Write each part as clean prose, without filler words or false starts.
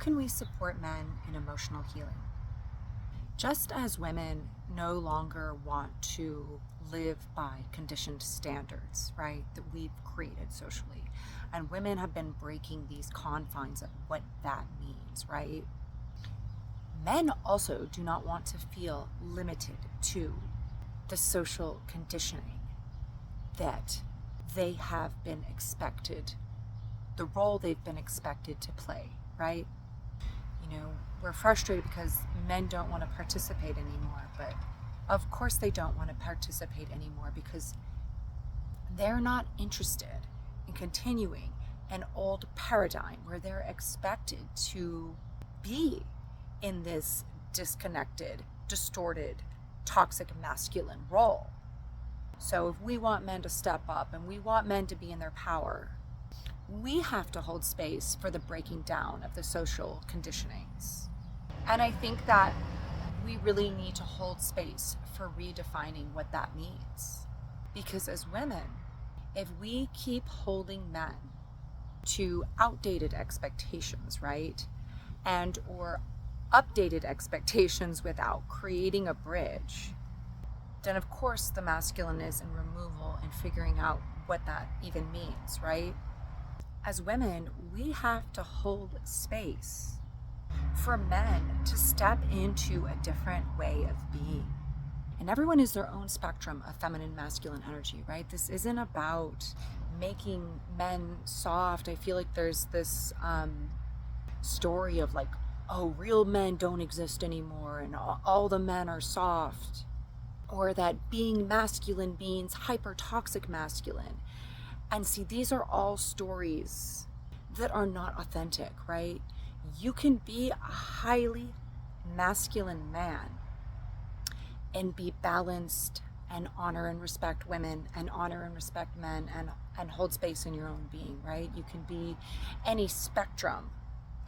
can we support men in emotional healing? Just as women no longer want to live by conditioned standards, right, that we've created socially, and women have been breaking these confines of what that means, right? Men also do not want to feel limited to the social conditioning that they have been expected, the role they've been expected to play, right? We're frustrated because men don't want to participate anymore, but of course they don't want to participate anymore because they're not interested in continuing an old paradigm where they're expected to be in this disconnected, distorted, toxic masculine role. So if we want men to step up and we want men to be in their power, we have to hold space for the breaking down of the social conditionings. And I think that we really need to hold space for redefining what that means. Because as women, if we keep holding men to outdated expectations, right? And or updated expectations without creating a bridge, then of course the masculine is in removal and figuring out what that even means, right? As women, we have to hold space for men to step into a different way of being. And everyone is their own spectrum of feminine, masculine energy, right? This isn't about making men soft. I feel like there's this story of like, oh, real men don't exist anymore and all the men are soft. Or that being masculine means hyper toxic masculine. And see, these are all stories that are not authentic, right? You can be a highly masculine man and be balanced and honor and respect women and honor and respect men and hold space in your own being, right? You can be any spectrum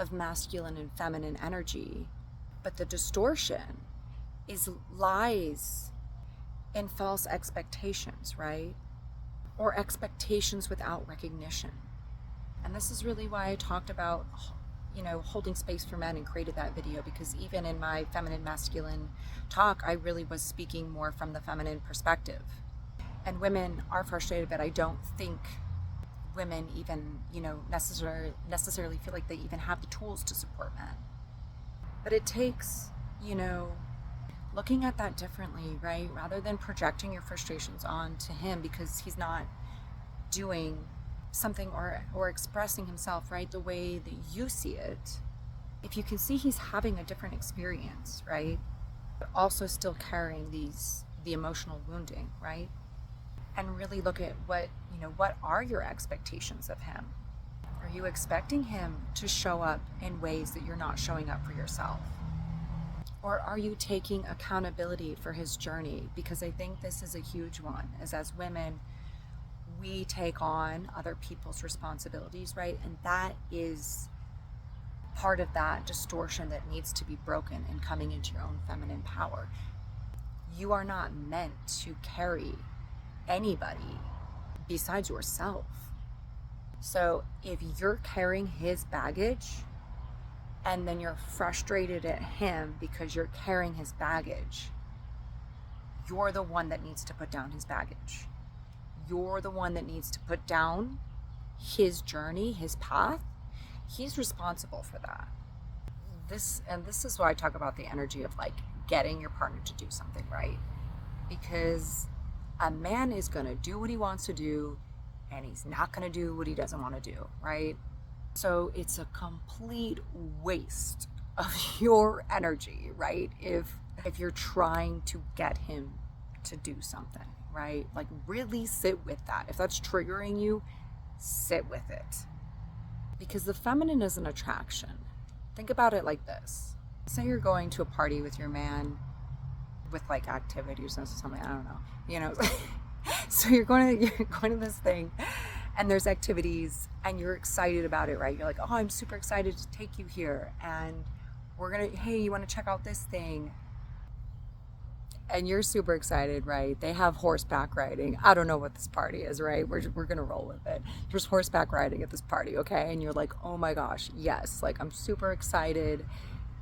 of masculine and feminine energy, but the distortion lies in false expectations, right? Or expectations without recognition. And this is really why I talked about, holding space for men and created that video, because even in my feminine masculine talk, I really was speaking more from the feminine perspective. And women are frustrated, but I don't think women even, necessarily feel like they even have the tools to support men. But it takes, looking at that differently, right? Rather than projecting your frustrations onto him because he's not doing something or expressing himself, right, the way that you see it. If you can see he's having a different experience, right, but also still carrying the emotional wounding, right? And really look at what are your expectations of him? Are you expecting him to show up in ways that you're not showing up for yourself? Or are you taking accountability for his journey? Because I think this is a huge one, as women, we take on other people's responsibilities, right? And that is part of that distortion that needs to be broken and coming into your own feminine power. You are not meant to carry anybody besides yourself. So if you're carrying his baggage and then you're frustrated at him because you're carrying his baggage, you're the one that needs to put down his baggage. You're the one that needs to put down his journey, his path. He's responsible for that. This is why I talk about the energy of like getting your partner to do something, right? Because a man is going to do what he wants to do and he's not going to do what he doesn't want to do, right? So it's a complete waste of your energy, right? If you're trying to get him to do something, right? Like really sit with that. If that's triggering you, sit with it. Because the feminine is an attraction. Think about it like this. Say you're going to a party with your man with like activities or something, I don't know, So you're going to this thing and there's activities and you're excited about it, right? You're like, oh, I'm super excited to take you here. And hey, you want to check out this thing? and you're super excited, right? They have horseback riding. I don't know what this party is, right? We're gonna roll with it. There's horseback riding at this party, okay? And you're like, oh my gosh, yes, like I'm super excited,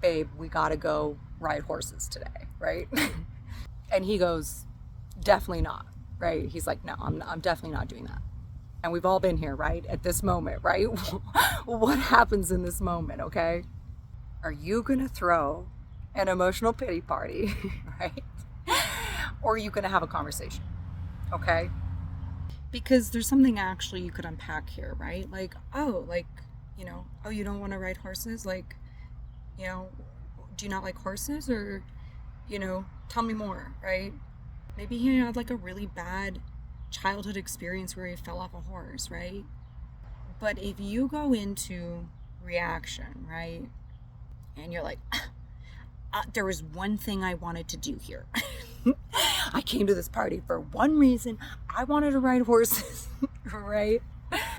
babe. We gotta go ride horses today, right? And he goes, definitely not, right? He's like, no, I'm definitely not doing that. And we've all been here, right? At this moment, right? What happens in this moment, okay? Are you gonna throw an emotional pity party, right? Or are you gonna have a conversation, okay? Because there's something actually you could unpack here, right? Like, oh, like, oh, you don't wanna ride horses? Like, do you not like horses? Or, tell me more, right? Maybe he had like a really bad childhood experience where he fell off a horse, right? But if you go into reaction, right? And you're like, there was one thing I wanted to do here. I came to this party for one reason. I wanted to ride horses, right?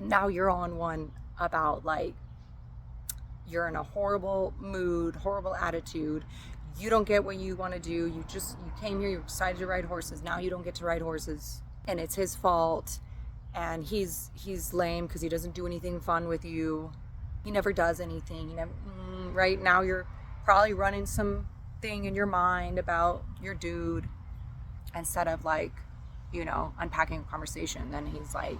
Now you're on one about like, you're in a horrible mood, horrible attitude. You don't get what you want to do. You came here, you're excited to ride horses. Now you don't get to ride horses and it's his fault. And he's lame because he doesn't do anything fun with you. He never does anything. Right now you're probably running some thing in your mind about your dude instead of like, unpacking a conversation. Then he's like,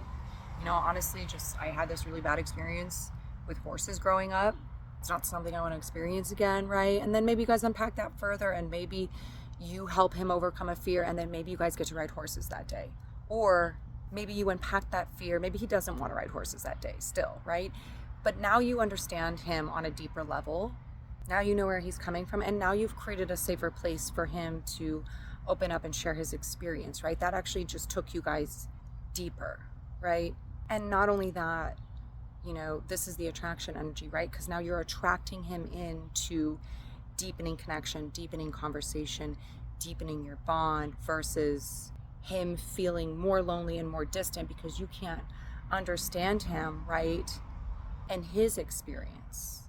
honestly, I had this really bad experience with horses growing up. It's not something I want to experience again, right? And then maybe you guys unpack that further and maybe you help him overcome a fear and then maybe you guys get to ride horses that day. Or maybe you unpack that fear. Maybe he doesn't want to ride horses that day still, right? But now you understand him on a deeper level. Now you know where he's coming from, and now you've created a safer place for him to open up and share his experience, right? That actually just took you guys deeper, right? And not only that, this is the attraction energy, right? Because now you're attracting him into deepening connection, deepening conversation, deepening your bond versus him feeling more lonely and more distant because you can't understand him, right? And his experience.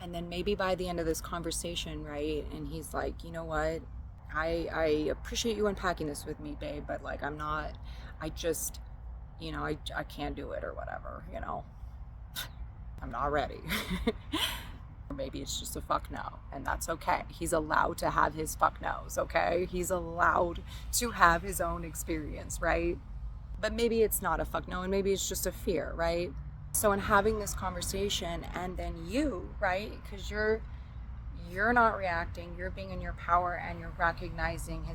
And then maybe by the end of this conversation, right? And he's like, you know what? I appreciate you unpacking this with me, babe, but like, I just, I can't do it or whatever, I'm not ready. Or maybe it's just a fuck no, and that's okay. He's allowed to have his fuck no's, okay? He's allowed to have his own experience, right? But maybe it's not a fuck no, and maybe it's just a fear, right? So in having this conversation, and then you, right? Because you're not reacting, you're being in your power and you're recognizing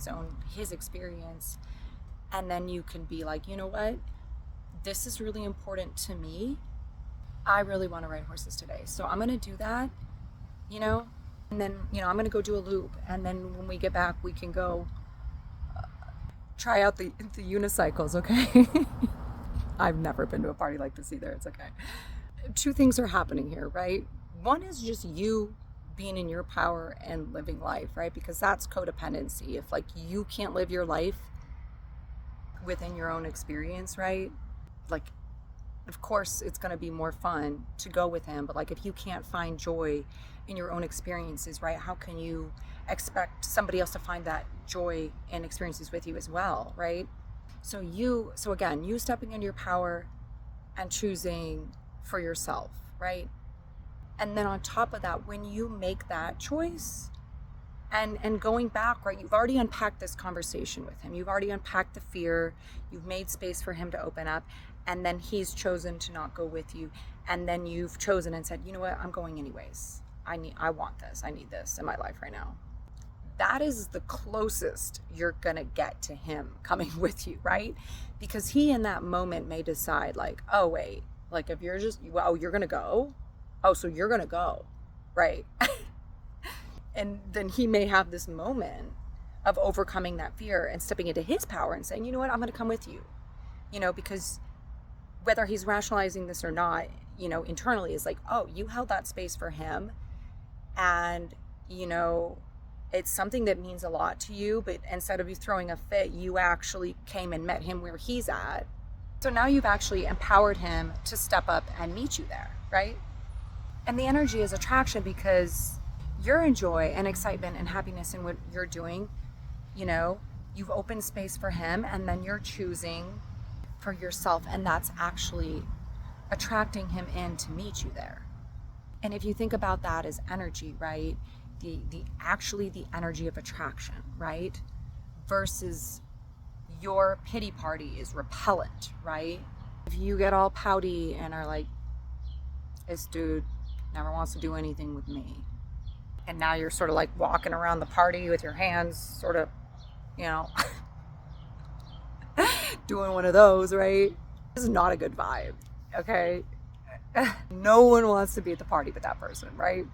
his experience. And then you can be like, you know what? This is really important to me. I really want to ride horses today. So I'm going to do that, and then, I'm going to go do a loop. And then when we get back, we can go try out the unicycles, okay? I've never been to a party like this either. It's okay. Two things are happening here, right? One is just you being in your power and living life, right? Because that's codependency. If like you can't live your life within your own experience, right? Like, of course it's going to be more fun to go with him, but like if you can't find joy in your own experiences, right? How can you expect somebody else to find that joy and experiences with you as well, right? So again, you stepping into your power and choosing for yourself, right? And then on top of that, when you make that choice and going back, right, you've already unpacked this conversation with him. You've already unpacked the fear. You've made space for him to open up. And then he's chosen to not go with you. And then you've chosen and said, you know what, I'm going anyways. I want this. I need this in my life right now. That is the closest you're going to get to him coming with you, right? Because he in that moment may decide like, oh, wait, like if you're just, oh, you're going to go? Oh, so you're going to go, right? And then he may have this moment of overcoming that fear and stepping into his power and saying, you know what, I'm going to come with you, because whether he's rationalizing this or not, internally is like, oh, you held that space for him. And, it's something that means a lot to you, but instead of you throwing a fit, you actually came and met him where he's at. So now you've actually empowered him to step up and meet you there, right? And the energy is attraction because you're in joy and excitement and happiness in what you're doing. You know, you've opened space for him, and then you're choosing for yourself, and that's actually attracting him in to meet you there. And if you think about that as energy, right? The energy of attraction, right? Versus your pity party is repellent, right? If you get all pouty and are like, this dude never wants to do anything with me, and now you're sort of like walking around the party with your hands sort of, you know, doing one of those, right? This is not a good vibe, okay? No one wants to be at the party with that person, right?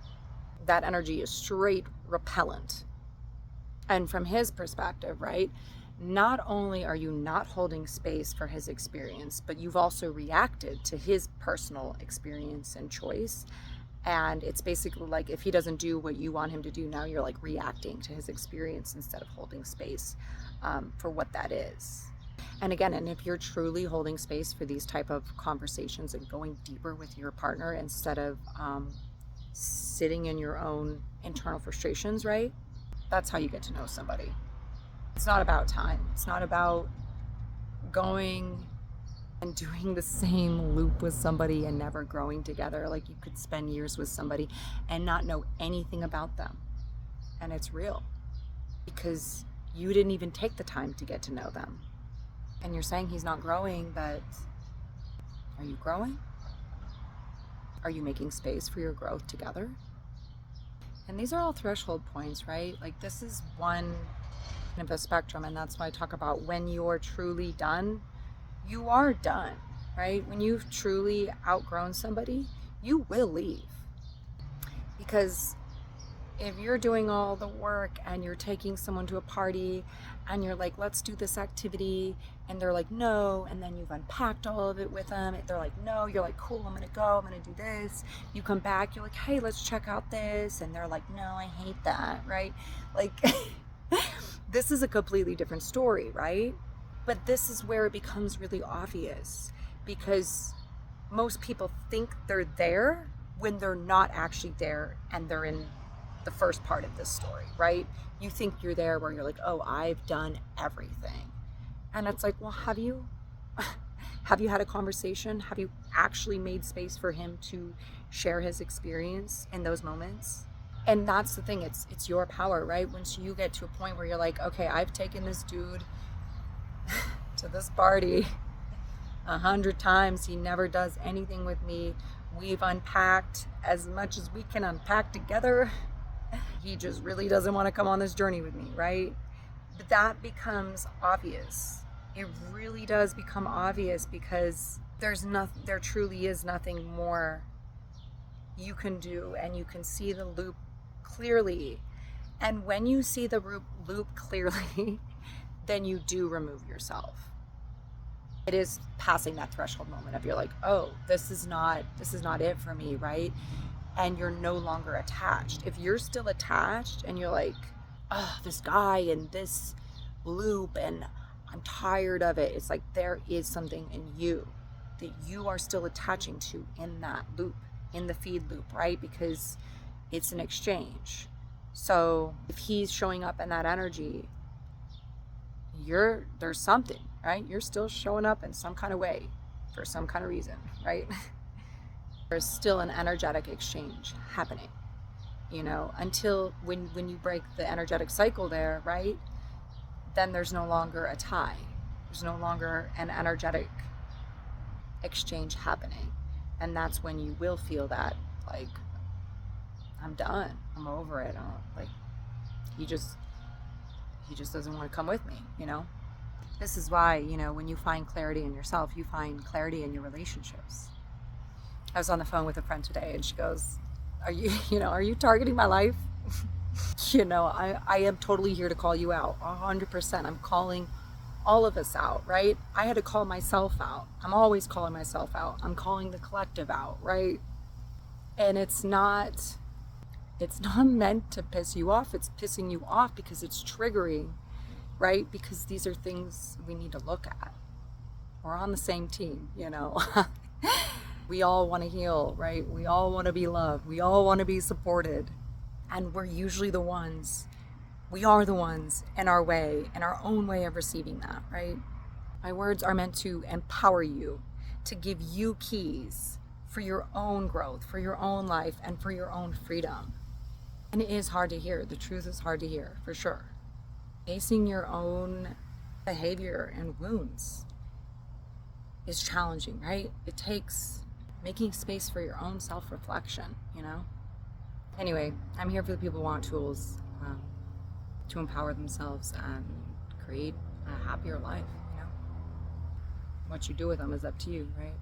That energy is straight repellent. And from his perspective, right, not only are you not holding space for his experience, but you've also reacted to his personal experience and choice. And it's basically like, if he doesn't do what you want him to do, now you're like reacting to his experience instead of holding space for what that is. And again, and if you're truly holding space for these type of conversations and going deeper with your partner instead of sitting in your own internal frustrations, right? That's how you get to know somebody. It's not about time. It's not about going and doing the same loop with somebody and never growing together. Like, you could spend years with somebody and not know anything about them. And it's real because you didn't even take the time to get to know them. And you're saying he's not growing, but are you growing? Are you making space for your growth together? And these are all threshold points, right? Like, this is one of a spectrum, and that's why I talk about when you're truly done, you are done, right? When you've truly outgrown somebody, you will leave. Because if you're doing all the work and you're taking someone to a party and you're like, let's do this activity, and they're like, no, and then you've unpacked all of it with them, they're like, no, you're like, cool, I'm gonna go, I'm gonna do this. You come back, you're like, hey, let's check out this, and they're like, no, I hate that, right? Like, this is a completely different story, right? But this is where it becomes really obvious, because most people think they're there when they're not actually there, and they're in the first part of this story, right? You think you're there where you're like, oh, I've done everything. And it's like, well, have you had a conversation? Have you actually made space for him to share his experience in those moments? And that's the thing, it's your power, right? Once you get to a point where you're like, okay, I've taken this dude to this party 100 times, he never does anything with me. We've unpacked as much as we can unpack together. He just really doesn't want to come on this journey with me, right? But that becomes obvious. It really does become obvious, because there truly is nothing more you can do, and you can see the loop clearly. And when you see the loop clearly, then you do remove yourself. It is passing that threshold moment of, you're like, oh, this is not it for me, right? And you're no longer attached. If you're still attached and you're like, oh, this guy and this loop, and I'm tired of it, it's like there is something in you that you are still attaching to in that loop, in the feed loop, right? Because it's an exchange. So if he's showing up in that energy, there's something, right? You're still showing up in some kind of way for some kind of reason, right? There's still an energetic exchange happening, you know, until when you break the energetic cycle there, right? Then there's no longer a tie. There's no longer an energetic exchange happening. And that's when you will feel that, like, I'm done. I'm over it. Like, he just doesn't want to come with me, you know? This is why, you know, when you find clarity in yourself, you find clarity in your relationships. I was on the phone with a friend today, and she goes, are you targeting my life? You know, I am totally here to call you out, 100%. I'm calling all of us out, right? I had to call myself out. I'm always calling myself out. I'm calling the collective out, right? And it's not meant to piss you off. It's pissing you off because it's triggering, right? Because these are things we need to look at. We're on the same team, you know. We all want to heal, right? We all want to be loved. We all want to be supported. And we're usually the ones We are the ones in our way, in our own way of receiving that, right? My words are meant to empower you, to give you keys for your own growth, for your own life, and for your own freedom. And it is hard to hear. The truth is hard to hear, for sure. Facing your own behavior and wounds is challenging, right? It takes making space for your own self-reflection, you know? Anyway, I'm here for the people who want tools to empower themselves and create a happier life, you know? What you do with them is up to you, right?